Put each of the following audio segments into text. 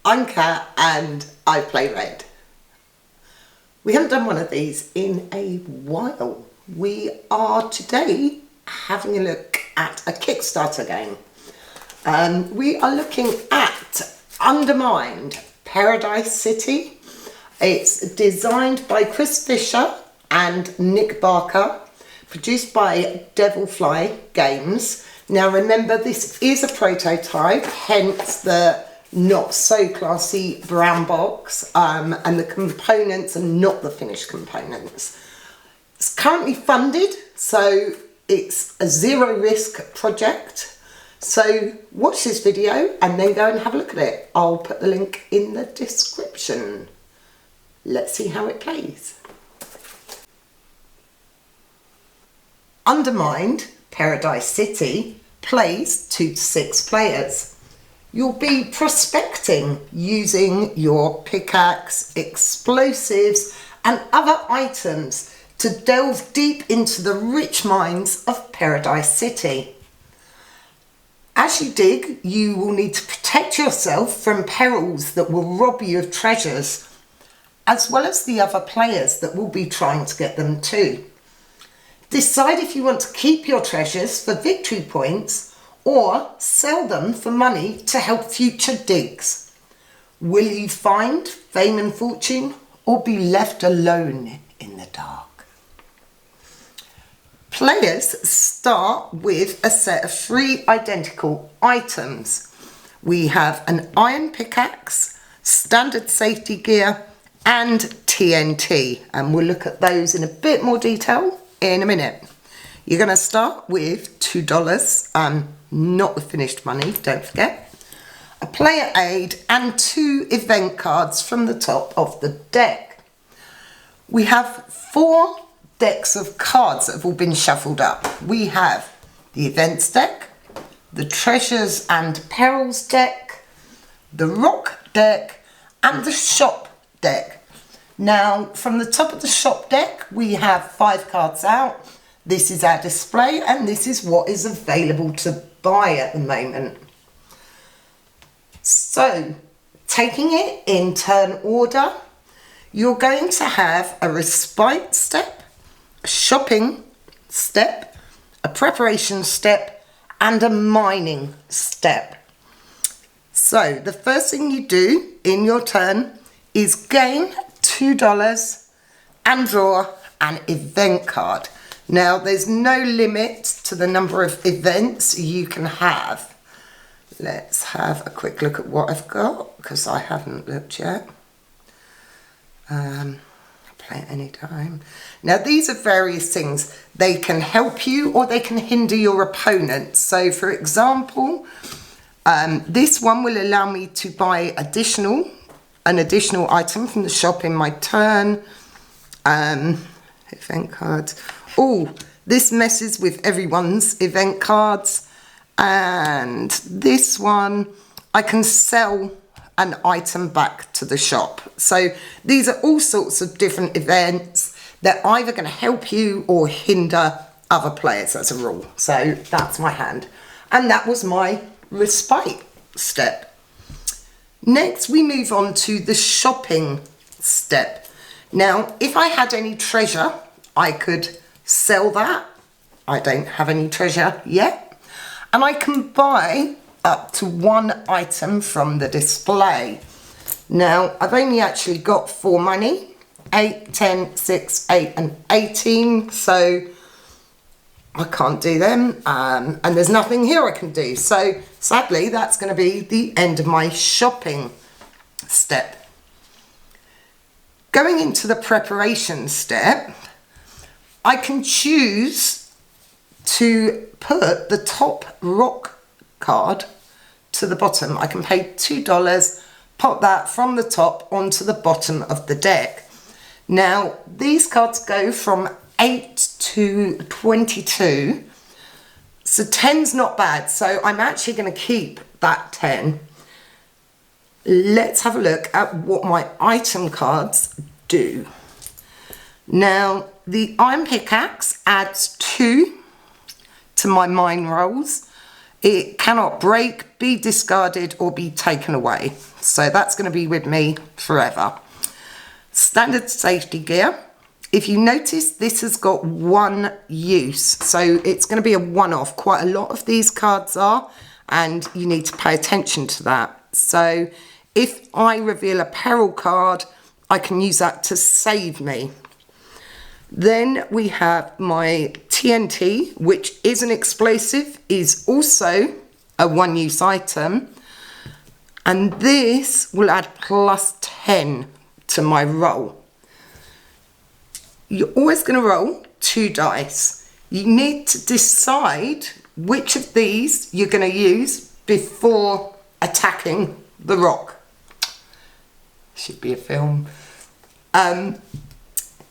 I'm Kat and I play red. We haven't done one of these in a while. We are today having a look at a Kickstarter game. We are looking at Undermined, Paradise City. It's designed by Chris Fisher and Nick Barker, produced by Devilfly Games. Now remember, this is a prototype, hence the not so classy brown box, and the components are not the finished components. It's currently funded, so it's a zero risk project. So watch this video and then go and have a look at it. I'll put the link in the description. Let's see how it plays. Undermined, Paradise City, plays 2 to 6 players. You'll be prospecting using your pickaxe, explosives and other items to delve deep into the rich mines of Paradise City. As you dig, you will need to protect yourself from perils that will rob you of treasures, as well as the other players that will be trying to get them too. Decide if you want to keep your treasures for victory points or sell them for money to help future digs. Will you find fame and fortune or be left alone in the dark? Players start with a set of 3 identical items. We have an iron pickaxe, standard safety gear and TNT, and we'll look at those in a bit more detail in a minute. You're going to start with $2, not the finished money, don't forget, a player aid and 2 event cards from the top of the deck. We have 4 decks of cards that have all been shuffled up. We have the events deck, the treasures and perils deck, the rock deck and the shop deck. Now from the top of the shop deck we have 5 cards out. This is our display and this is what is available to buy at the moment. So taking it in turn order, you're going to have a respite step, a shopping step, a preparation step and a mining step. So the first thing you do in your turn is gain $2 and draw an event card. Now there's no limit to the number of events you can have. Let's have a quick look at what I've got because I haven't looked yet. Play at any time. Now these are various things. They can help you or they can hinder your opponent. So for example, this one will allow me to buy an additional item from the shop in my turn. Event cards. Oh, this messes with everyone's event cards. And this one, I can sell an item back to the shop. So these are all sorts of different events that are either going to help you or hinder other players as a rule. So that's my hand. And that was my respite step. Next, we move on to the shopping step. Now, if I had any treasure, I could sell that. I don't have any treasure yet. And I can buy up to 1 item from the display. Now, I've only actually got 4 money, 8, 10, 6, 8 and 18. So I can't do them. And there's nothing here I can do. So sadly, that's going to be the end of my shopping step. Going into the preparation step, I can choose to put the top rock card to the bottom. I can pay $2, pop that from the top onto the bottom of the deck. Now, these cards go from 8 to 22. So 10's not bad. So I'm actually going to keep that 10. Let's have a look at what my item cards do. Now, the iron pickaxe adds 2 to my mine rolls. It cannot break, be discarded or be taken away. So that's going to be with me forever. Standard safety gear. If you notice, this has got one use. So it's going to be a one-off. Quite a lot of these cards are, and you need to pay attention to that. So if I reveal a peril card, I can use that to save me. Then we have my TNT, which is an explosive, is also a one-use item. And this will add +10 to my roll. You're always going to roll 2 dice. You need to decide which of these you're going to use before attacking the rock. Should be a film.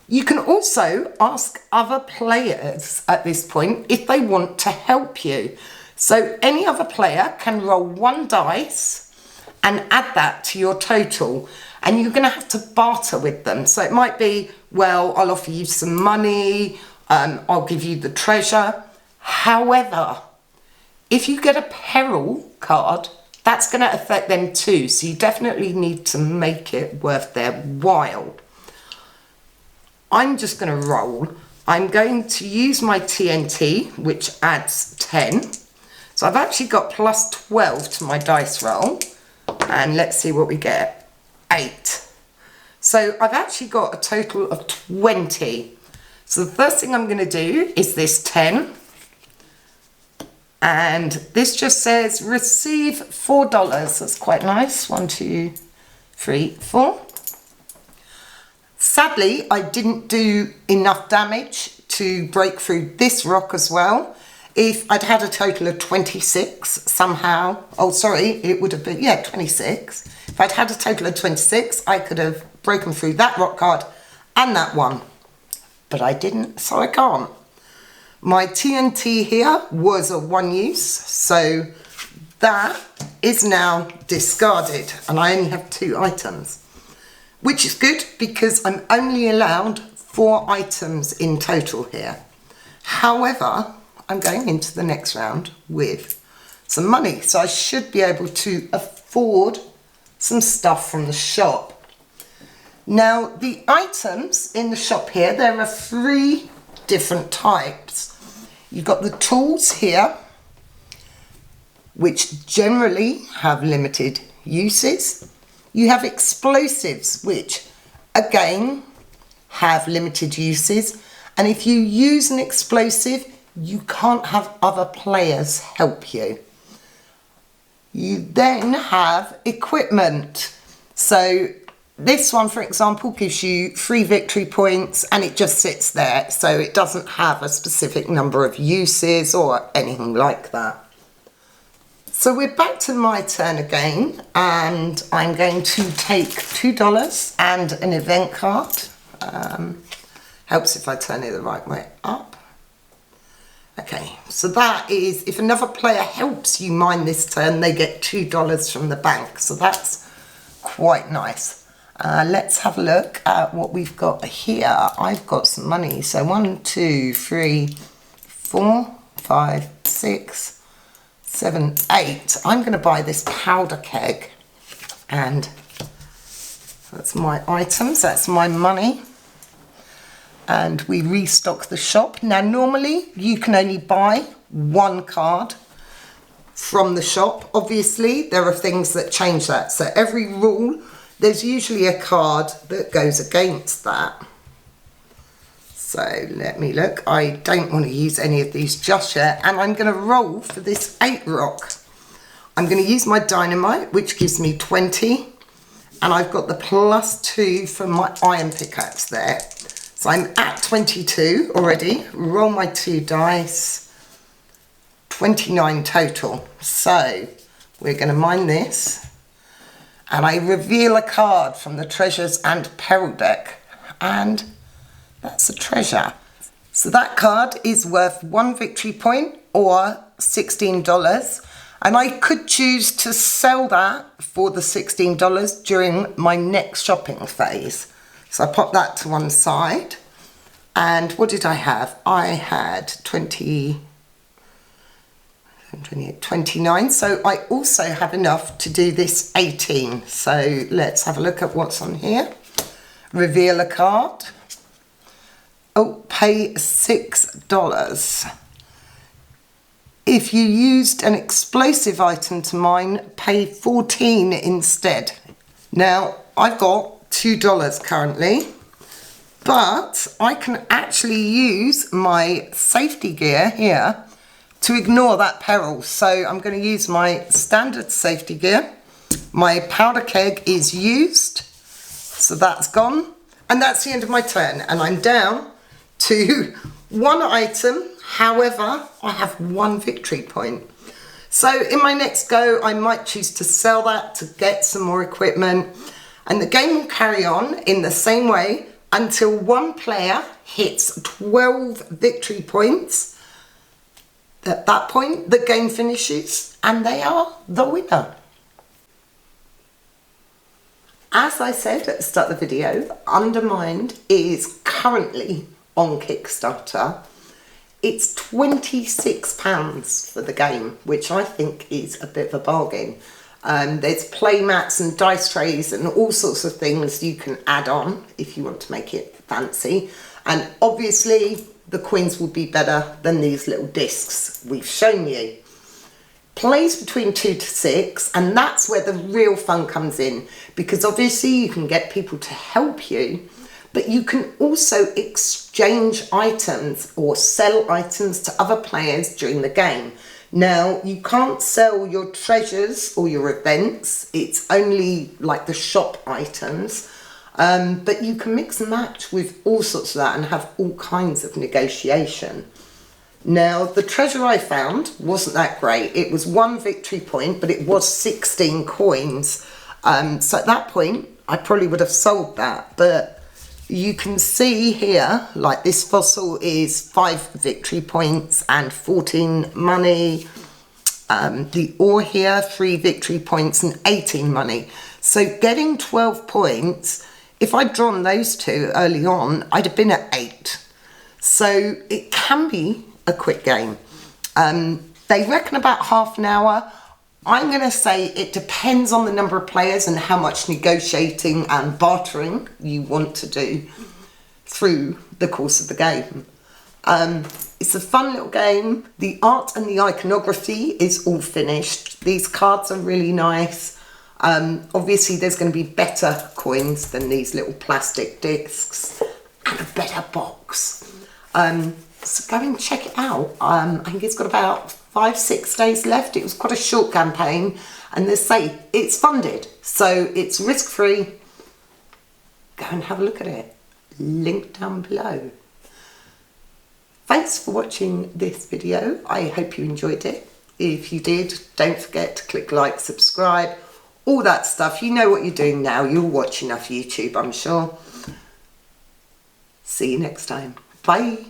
You can also ask other players at this point if they want to help you. So any other player can roll 1 dice and add that to your total. And you're going to have to barter with them. So it might be, well, I'll offer you some money, I'll give you the treasure. However, if you get a peril card, that's going to affect them too. So you definitely need to make it worth their while. I'm just going to roll. I'm going to use my TNT, which adds 10. So I've actually got +12 to my dice roll. And let's see what we get. 8. So I've actually got a total of 20. So the first thing I'm going to do is this 10. And this just says receive $4. That's quite nice. 1, 2, 3, 4. Sadly, I didn't do enough damage to break through this rock as well. If I'd had a total of 26 somehow, oh sorry, it would have been, yeah, 26. If I'd had a total of 26, I could have broken through that rock card and that one. But I didn't, so I can't. My TNT here was a one use, so that is now discarded and I only have 2 items. Which is good because I'm only allowed 4 items in total here. However, I'm going into the next round with some money. So I should be able to afford some stuff from the shop. Now, the items in the shop here, there are 3 different types. You've got the tools here, which generally have limited uses. You have explosives, which again have limited uses. And if you use an explosive, you can't have other players help you. You then have equipment. So this one, for example, gives you 3 victory points and it just sits there. So it doesn't have a specific number of uses or anything like that. So we're back to my turn again, and I'm going to take $2 and an event card. Helps if I turn it the right way up. Okay, so that is, if another player helps you mine this turn, they get $2 from the bank. So that's quite nice. Let's have a look at what we've got here. I've got some money. So 1, 2, 3, 4, 5, 6, 7, 8. I'm going to buy this powder keg, and that's my items, that's my money, and we restock the shop. Now normally you can only buy 1 card from the shop. Obviously there are things that change that, so every rule there's usually a card that goes against that. So let me look. I don't want to use any of these just yet. And I'm going to roll for this 8 rock. I'm going to use my dynamite, which gives me 20. And I've got the +2 from my iron pickaxe there. So I'm at 22 already. Roll my 2 dice. 29 total. So we're going to mine this. And I reveal a card from the Treasures and Peril deck. And that's a treasure. So that card is worth 1 victory point or $16. And I could choose to sell that for the $16 during my next shopping phase. So I pop that to one side. And what did I have? I had 20, 28, 29. So I also have enough to do this 18. So let's have a look at what's on here. Reveal a card. Oh, pay $6. If you used an explosive item to mine, pay 14 instead. Now, I've got $2 currently, but I can actually use my safety gear here to ignore that peril. So I'm going to use my standard safety gear. My powder keg is used, so that's gone. And that's the end of my turn, and I'm down to one item. However, I have one victory point. So in my next go, I might choose to sell that to get some more equipment. And the game will carry on in the same way until one player hits 12 victory points. At that point, the game finishes and they are the winner. As I said at the start of the video, Undermined is currently on Kickstarter. It's £26 for the game, which I think is a bit of a bargain. There's play mats and dice trays and all sorts of things you can add on if you want to make it fancy. And obviously the coins will be better than these little discs we've shown you. Plays between 2 to 6, and that's where the real fun comes in, because obviously you can get people to help you, but you can also exchange items or sell items to other players during the game. Now, you can't sell your treasures or your events. It's only like the shop items. But you can mix and match with all sorts of that and have all kinds of negotiation. Now, the treasure I found wasn't that great. It was 1 victory point, but it was 16 coins. So at that point, I probably would have sold that. But you can see here, like this fossil is 5 victory points and 14 money. The ore here, 3 victory points and 18 money. So getting 12 points, if I'd drawn those two early on, I'd have been at 8. So it can be a quick game. They reckon about half an hour. I'm going to say it depends on the number of players and how much negotiating and bartering you want to do through the course of the game. It's a fun little game. The art and the iconography is all finished. These cards are really nice. Obviously there's going to be better coins than these little plastic discs and a better box. So go and check it out. I think it's got about 5-6 days left. It was quite a short campaign, and they say it's funded, so it's risk-free. Go and have a look at it. Link down below. Thanks for watching this video. I hope you enjoyed it. If you did, don't forget to click like, subscribe, all that stuff. You know what you're doing now. You'll watch enough YouTube, I'm sure. See you next time. Bye.